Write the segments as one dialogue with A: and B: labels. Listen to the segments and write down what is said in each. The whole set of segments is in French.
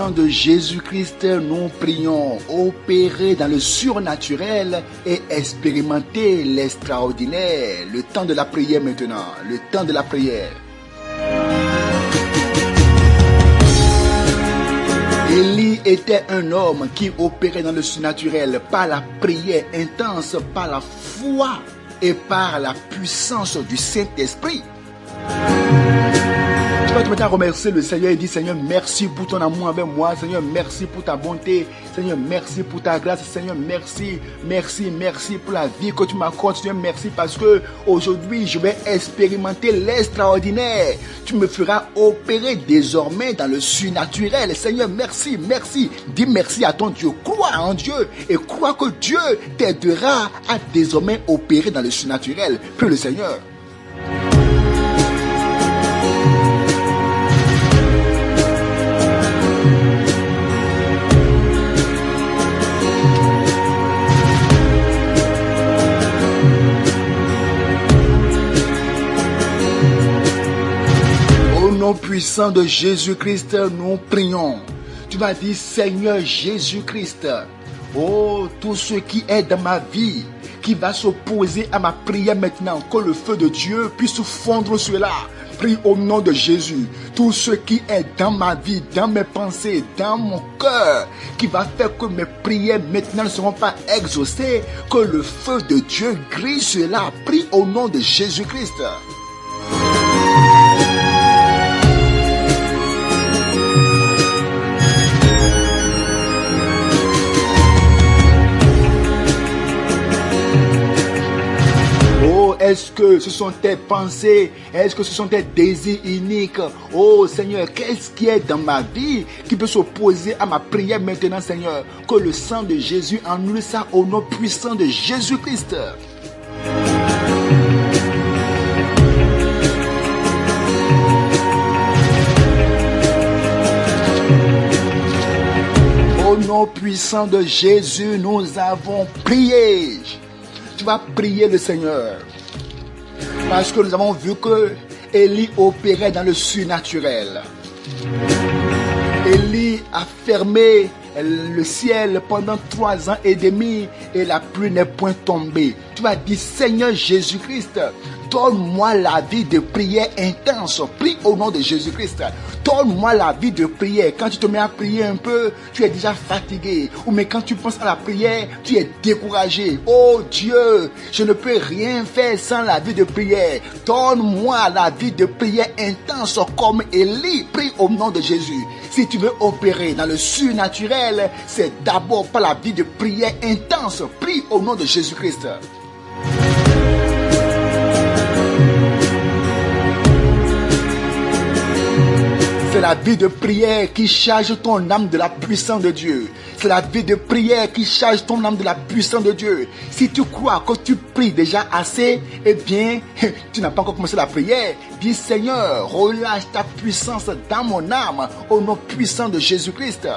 A: sang de Jésus-Christ, nous prions, opérer dans le surnaturel et expérimenter l'extraordinaire. Le temps de la prière maintenant, le temps de la prière. Élie était un homme qui opérait dans le surnaturel par la prière intense, par la foi et par la puissance du Saint-Esprit. Tu vas te mettre à remercier le Seigneur et dire: Seigneur, merci pour ton amour avec moi. Seigneur, merci pour ta bonté. Seigneur, merci pour ta grâce. Seigneur, merci, merci, merci pour la vie que tu m'accordes. Seigneur, merci parce que aujourd'hui, je vais expérimenter l'extraordinaire. Tu me feras opérer désormais dans le surnaturel. Seigneur, merci, merci. Dis merci à ton Dieu. Crois en Dieu et crois que Dieu t'aidera à désormais opérer dans le surnaturel. Prie le Seigneur. Au nom puissant de Jésus-Christ, nous prions. Tu vas dire: Seigneur Jésus-Christ, oh, tout ce qui est dans ma vie, qui va s'opposer à ma prière maintenant, que le feu de Dieu puisse fondre cela. Prie au nom de Jésus. Tout ce qui est dans ma vie, dans mes pensées, dans mon cœur, qui va faire que mes prières maintenant ne seront pas exaucées, que le feu de Dieu grille cela. Prie au nom de Jésus-Christ. Est-ce que ce sont tes pensées? Est-ce que ce sont tes désirs uniques? Oh Seigneur, qu'est-ce qui est dans ma vie qui peut s'opposer à ma prière maintenant, Seigneur? Que le sang de Jésus annule ça au nom puissant de Jésus-Christ. Au nom puissant de Jésus, nous avons prié. Tu vas prier le Seigneur. Parce que nous avons vu que Élie opérait dans le surnaturel. Élie a fermé le ciel pendant 3 ans et demi et la pluie n'est point tombée. Tu vas dire: Seigneur Jésus-Christ, donne-moi la vie de prière intense. Prie au nom de Jésus-Christ. Donne-moi la vie de prière. Quand tu te mets à prier un peu, tu es déjà fatigué. Ou mais quand tu penses à la prière, tu es découragé. Oh Dieu, je ne peux rien faire sans la vie de prière. Donne-moi la vie de prière intense comme Élie. Prie au nom de Jésus. Si tu veux opérer dans le surnaturel, c'est d'abord par la vie de prière intense. Prie au nom de Jésus-Christ. C'est la vie de prière qui charge ton âme de la puissance de Dieu. C'est la vie de prière qui charge ton âme de la puissance de Dieu. Si tu crois que tu pries déjà assez, eh bien, tu n'as pas encore commencé la prière. Dis: Seigneur, relâche ta puissance dans mon âme au nom puissant de Jésus-Christ.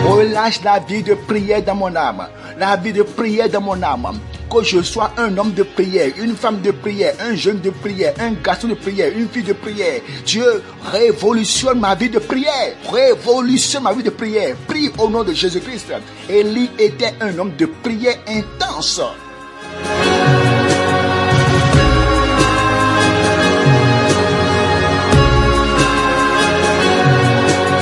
A: Relâche la vie de prière dans mon âme. La vie de prière dans mon âme. Que je sois un homme de prière, une femme de prière, un jeune de prière, un garçon de prière, une fille de prière. Dieu, révolutionne ma vie de prière. Révolutionne ma vie de prière. Prie au nom de Jésus-Christ. Élie était un homme de prière intense.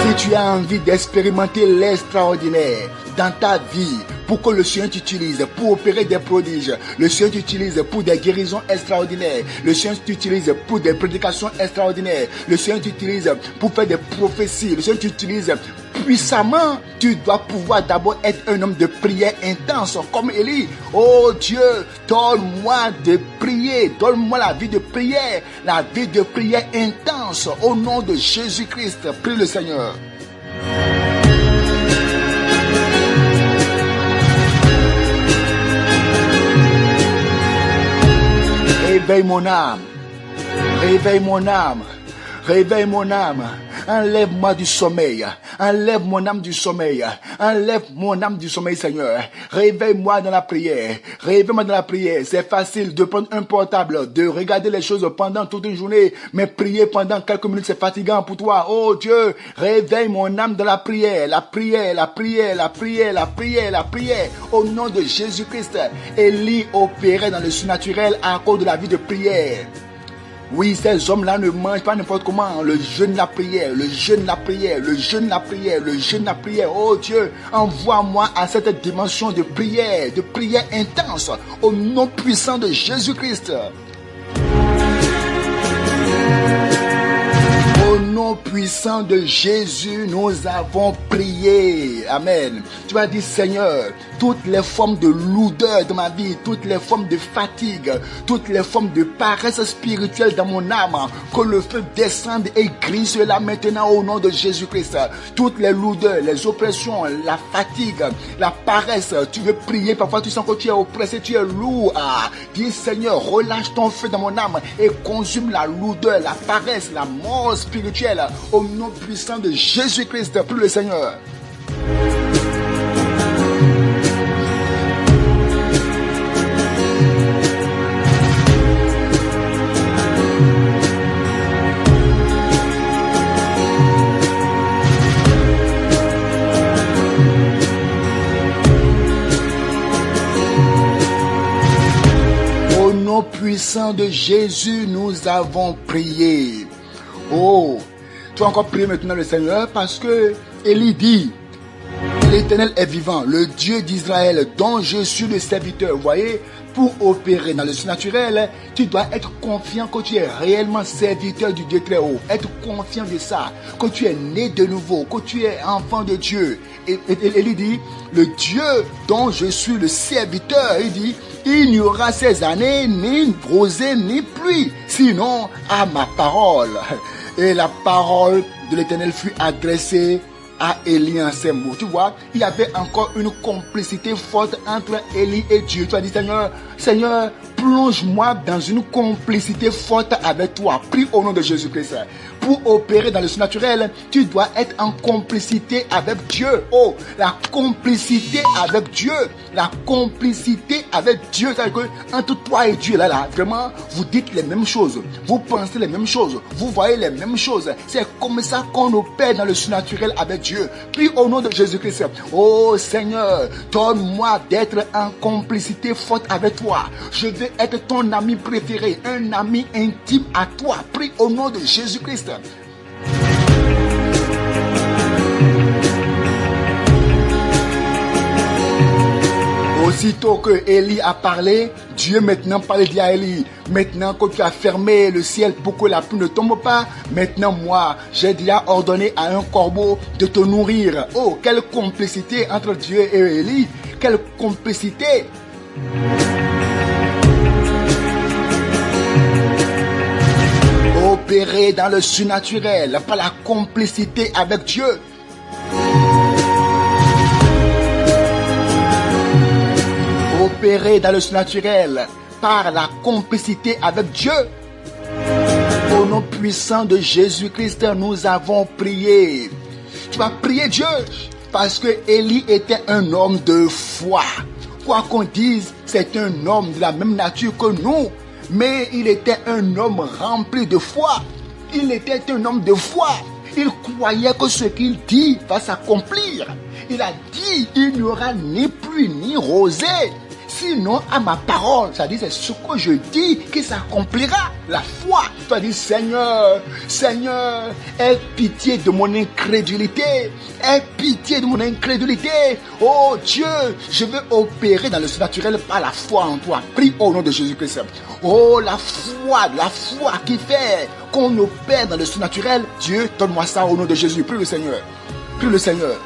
A: Si tu as envie d'expérimenter l'extraordinaire dans ta vie, pour que le Seigneur t'utilise pour opérer des prodiges, le Seigneur t'utilise pour des guérisons extraordinaires, le Seigneur t'utilise pour des prédications extraordinaires, le Seigneur t'utilise pour faire des prophéties, le Seigneur t'utilise puissamment, tu dois pouvoir d'abord être un homme de prière intense comme Élie. Oh Dieu, donne-moi de prier, donne-moi la vie de prière intense au nom de Jésus-Christ. Prie le Seigneur. Réveille mon âme, réveille mon âme, réveille mon âme, Enlève-moi du sommeil. Enlève mon âme du sommeil. Enlève mon âme du sommeil, Seigneur. Réveille-moi dans la prière. Réveille-moi dans la prière. C'est facile de prendre un portable, de regarder les choses pendant toute une journée, mais prier pendant quelques minutes, c'est fatigant pour toi. Oh Dieu, réveille mon âme dans la prière. La prière, la prière, la prière, la prière, la prière. Au nom de Jésus-Christ, Élie opérait dans le surnaturel à cause de la vie de prière. Oui, ces hommes-là ne mangent pas n'importe comment. Le jeûne, la prière, le jeûne, la prière, le jeûne, la prière, le jeûne, la prière. Oh Dieu, envoie-moi à cette dimension de prière intense, au nom puissant de Jésus-Christ. Au nom puissant de Jésus, nous avons prié. Amen. Tu vas dire, Seigneur, toutes les formes de lourdeur de ma vie, toutes les formes de fatigue, toutes les formes de paresse spirituelle dans mon âme, que le feu descende et grise cela maintenant au nom de Jésus-Christ. Toutes les lourdeurs, les oppressions, la fatigue, la paresse, tu veux prier, parfois tu sens que tu es oppressé, tu es lourd. Dis, Seigneur, relâche ton feu dans mon âme et consume la lourdeur, la paresse, la mort spirituelle au nom puissant de Jésus-Christ. Prie le Seigneur. Au nom puissant de Jésus, nous avons prié. Oh, tu vas encore prier maintenant le Seigneur parce que Élie dit, l'Éternel est vivant, le Dieu d'Israël dont je suis le serviteur. Vous voyez, pour opérer dans le surnaturel, tu dois être confiant que tu es réellement serviteur du Dieu très haut. Être confiant de ça, que tu es né de nouveau, que tu es enfant de Dieu. Et Élie dit, le Dieu dont je suis le serviteur, il dit, il n'y aura ces années ni rosée ni pluie, sinon à ma parole. Et la parole de l'Éternel fut adressée à Élie en ces mots. Tu vois, il y avait encore une complicité forte entre Élie et Dieu. Tu as dit, Seigneur, plonge-moi dans une complicité forte avec toi. Prie au nom de Jésus-Christ. Pour opérer dans le surnaturel, tu dois être en complicité avec Dieu. Oh, la complicité avec Dieu. La complicité avec Dieu. C'est-à-dire que entre toi et Dieu, là, vraiment, vous dites les mêmes choses. Vous pensez les mêmes choses. Vous voyez les mêmes choses. C'est comme ça qu'on opère dans le surnaturel avec Dieu. Prie au nom de Jésus-Christ. Oh Seigneur, donne-moi d'être en complicité forte avec toi. Je veux être ton ami préféré, un ami intime à toi. Prie au nom de Jésus-Christ. Aussitôt que Élie a parlé, Dieu maintenant parle à Élie. Maintenant que tu as fermé le ciel pour que la pluie ne tombe pas, maintenant moi, j'ai déjà ordonné à un corbeau de te nourrir. Oh, quelle complicité entre Dieu et Élie. Quelle complicité. Opérer dans le surnaturel par la complicité avec Dieu. Opérer dans le surnaturel par la complicité avec Dieu. Au nom puissant de Jésus-Christ, nous avons prié. Tu vas prier Dieu parce que Élie était un homme de foi. Quoi qu'on dise, c'est un homme de la même nature que nous. Mais il était un homme rempli de foi. Il était un homme de foi. Il croyait que ce qu'il dit va s'accomplir. Il a dit, il n'y aura ni pluie ni rosée. Sinon, à ma parole, c'est-à-dire c'est ce que je dis qui s'accomplira. La foi. Tu as dit, Seigneur, Seigneur, aie pitié de mon incrédulité. Aie pitié de mon incrédulité. Oh Dieu, je veux opérer dans le surnaturel par la foi en toi. Prie au nom de Jésus-Christ. Oh, la foi qui fait qu'on opère dans le surnaturel. Dieu, donne-moi ça au nom de Jésus. Prie le Seigneur. Prie le Seigneur.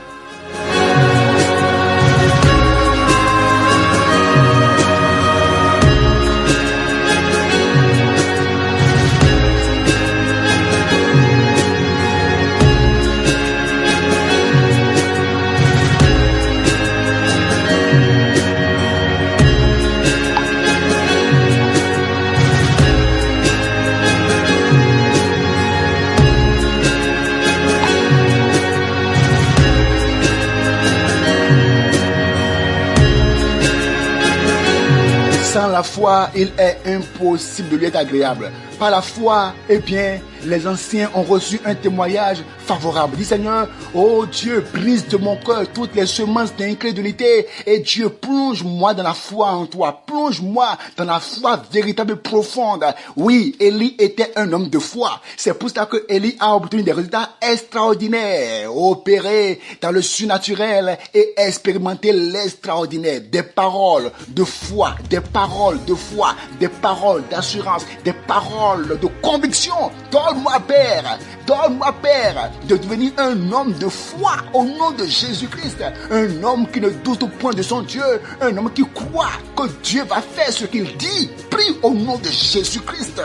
A: Sans la foi, il est impossible de lui être agréable. Par la foi, eh bien, les anciens ont reçu un témoignage favorable. Dis Seigneur, oh Dieu, brise de mon cœur toutes les semences d'incrédulité et Dieu, plonge-moi dans la foi en toi. Plonge-moi dans la foi véritable et profonde. Oui, Élie était un homme de foi. C'est pour cela que Élie a obtenu des résultats extraordinaires, opéré dans le surnaturel et expérimenté l'extraordinaire. Des paroles de foi, des paroles de foi, des paroles d'assurance, des paroles de conviction. Donne-moi, Père, de devenir un homme de foi au nom de Jésus-Christ. Un homme qui ne doute point de son Dieu. Un homme qui croit que Dieu va faire ce qu'il dit. Prie au nom de Jésus-Christ.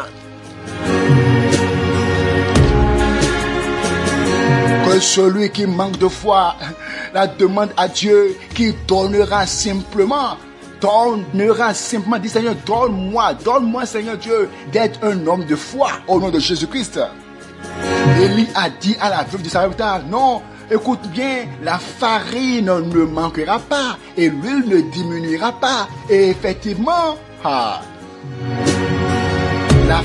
A: Que celui qui manque de foi la demande à Dieu qui donnera simplement. Dis Seigneur, donne-moi Seigneur Dieu d'être un homme de foi au nom de Jésus-Christ. Élie a dit à la veuve de Sarepta, non, écoute bien, la farine ne manquera pas et l'huile ne diminuera pas. Et effectivement, la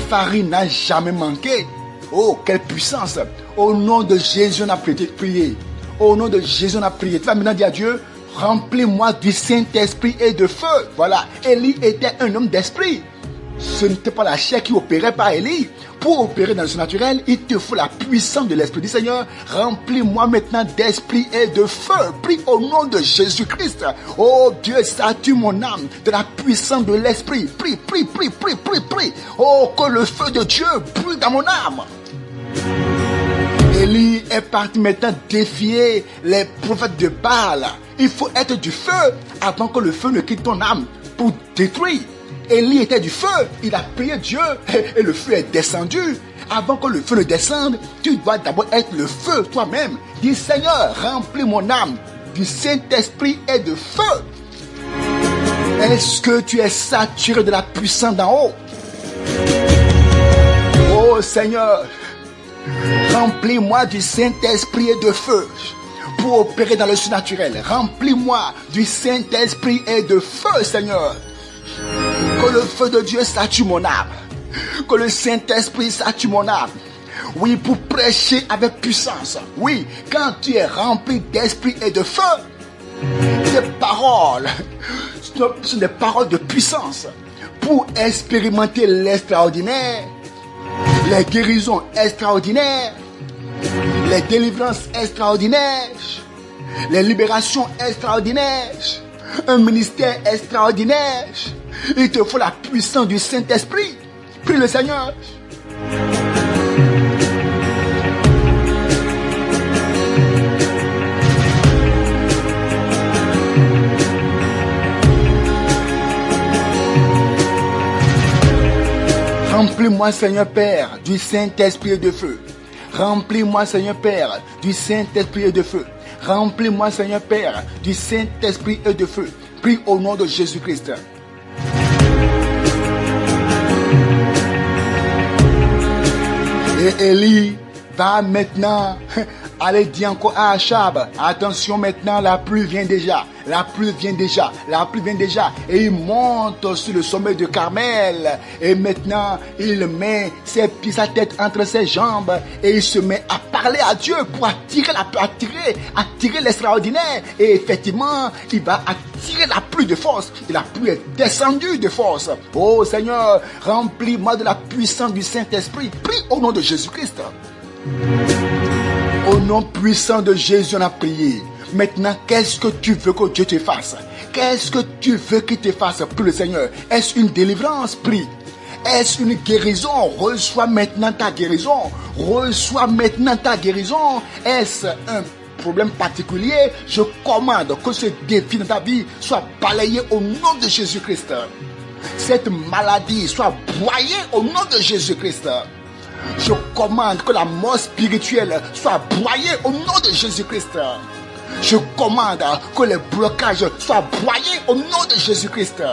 A: farine n'a jamais manqué. Oh, quelle puissance! Au nom de Jésus, on a prié. Au nom de Jésus, on a prié. Tu vas maintenant dire à Dieu, remplis-moi du Saint-Esprit et de feu. Voilà, Élie était un homme d'esprit. Ce n'était pas la chair qui opérait par Élie. Pour opérer dans le surnaturel, il te faut la puissance de l'Esprit. Dis Seigneur, remplis-moi maintenant d'esprit et de feu. Prie au nom de Jésus-Christ. Oh Dieu, sature mon âme de la puissance de l'Esprit. Prie. Oh, que le feu de Dieu brûle dans mon âme. Élie est parti maintenant défier les prophètes de Baal. Il faut être du feu avant que le feu ne quitte ton âme pour détruire. Élie était du feu, il a prié Dieu et le feu est descendu. Avant que le feu ne descende, tu dois d'abord être le feu toi-même. Dis Seigneur, remplis mon âme du Saint-Esprit et de feu. Est-ce que tu es saturé de la puissance d'en haut? Oh Seigneur, remplis-moi du Saint-Esprit et de feu pour opérer dans le surnaturel. Remplis-moi du Saint-Esprit et de feu, Seigneur. Que le feu de Dieu sature mon âme. Que le Saint-Esprit sature mon âme. Oui, pour prêcher avec puissance. Oui, quand tu es rempli d'esprit et de feu, tes paroles sont des paroles de puissance pour expérimenter l'extraordinaire, les guérisons extraordinaires, les délivrances extraordinaires, les libérations extraordinaires, un ministère extraordinaire. Il te faut la puissance du Saint-Esprit. Prie le Seigneur. Remplis-moi, Seigneur Père, du Saint-Esprit et de feu. Remplis-moi, Seigneur Père, du Saint-Esprit et de feu. Remplis-moi, Seigneur Père, du Saint-Esprit et de feu. Prie au nom de Jésus-Christ. Et Élie va maintenant aller dire encore à Achab, attention maintenant, la pluie vient déjà. Et il monte sur le sommet de Carmel. Et maintenant, il met sa tête entre ses jambes. Et il se met à parler à Dieu pour attirer l'extraordinaire. Et effectivement, il va attirer la pluie de force. Et la pluie est descendue de force. Oh Seigneur, remplis-moi de la puissance du Saint-Esprit. Prie au nom de Jésus-Christ. Au nom puissant de Jésus, on a prié. Maintenant, qu'est-ce que tu veux que Dieu te fasse? Qu'est-ce que tu veux qu'il te fasse? Prie le Seigneur. Est-ce une délivrance? Prie. Est-ce une guérison? Reçois maintenant ta guérison. Est-ce un problème particulier? Je commande que ce défi dans ta vie soit balayé au nom de Jésus-Christ. Cette maladie soit broyée au nom de Jésus-Christ. Je commande que la mort spirituelle soit broyée au nom de Jésus-Christ. Je commande que les blocages soient broyés au nom de Jésus-Christ.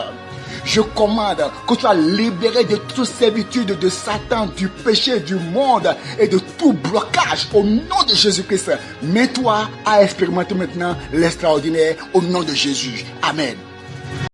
A: Je commande que tu sois libéré de toute servitude de Satan, du péché, du monde et de tout blocage au nom de Jésus-Christ. Mets-toi à expérimenter maintenant l'extraordinaire au nom de Jésus. Amen.